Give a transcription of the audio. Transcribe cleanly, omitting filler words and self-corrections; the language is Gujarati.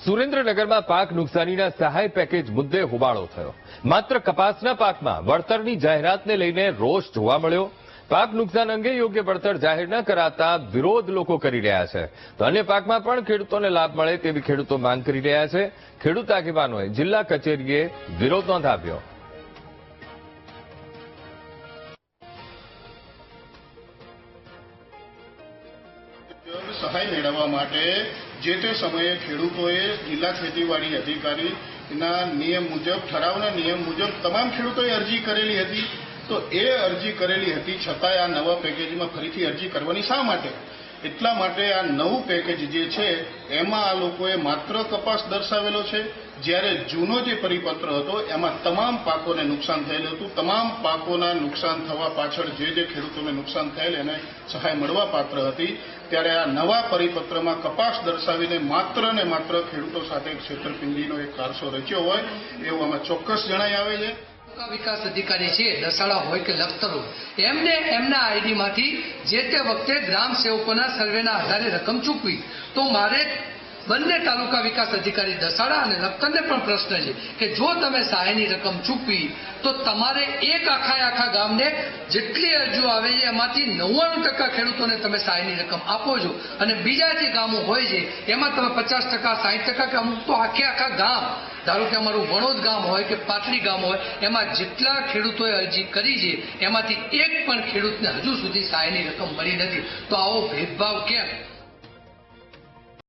સુરેન્દ્રનગરમાં પાક નુકસાનીના સહાય પેકેજ મુદ્દે હોબાળો થયો। માત્ર કપાસના પાકમાં વળતરની જાહેરાતને લઈને રોષ જોવા મળ્યો। પાક નુકસાન અંગે યોગ્ય વળતર જાહેર ન કરાતા વિરોધ લોકો કરી રહ્યા છે, તો અન્ય પાકમાં પણ ખેડૂતોને લાભ મળે તેવી ખેડૂતો માંગ કરી રહ્યા છે। ખેડૂત આગેવાનોએ જિલ્લા કચેરીએ વિરોધ નોંધાવ્યો। સહાય મેળવવા માટે જે તે સમયે ખેડૂતોએ જિલ્લા ખેતીવાડી અધિકારીના નિયમ મુજબ, ઠરાવના નિયમ મુજબ તમામ ખેડૂતોએ અરજી કરેલી હતી। તો એ અરજી કરેલી હતી છતાંય આ નવા પેકેજમાં ફરીથી અરજી કરવાની શા માટે? એટલા માટે આ નવું પેકેજ જે છે એમાં આ લોકોએ માત્ર કપાસ દર્શાવેલો છે, જ્યારે જૂનો જે પરિપત્ર હતો એમાં તમામ પાકોને નુકસાન થયેલું હતું। તમામ પાકોના નુકસાન થવા પાછળ જે ખેડૂતોને નુકસાન થયેલ એને સહાય મળવા પાત્ર હતી, ત્યારે આ નવા પરિપત્રમાં કપાસ દર્શાવીને માત્ર ને માત્ર ખેડૂતો સાથે છેતરપિંડીનો એક કારસો રચ્યો હોય એવું આમાં ચોક્કસ જણાઈ આવે છે। વિકાસ અધિકારી છે, દસાડા હોય કે લખતર હોય, એમને એમના આઈડીમાંથી જે તે વખતે ગ્રામ સેવકોના સર્વેના આધારે રકમ ચૂકવી, તો મારે બંને તાલુકા વિકાસ અધિકારી દસાડા અને લખતરને પણ પ્રશ્ન છે કે જો તમે સહાયની રકમ ચૂકવી તો તમારે એક આખા ગામને જેટલી અરજીઓ આવે છે એમાંથી 99% ખેડૂતોને તમે સહાયની રકમ આપો છો, અને બીજા જે ગામો હોય છે એમાં તમે 50%, 60% કે અમુક તો આખા ગામ, ધારો કે અમારું વણોદ ગામ હોય કે પાટડી ગામ હોય, એમાં જેટલા ખેડૂતોએ અરજી કરી છે એમાંથી એક પણ ખેડૂતને હજુ સુધી સહાયની રકમ મળી નથી। તો આવો ભેદભાવ કેમ?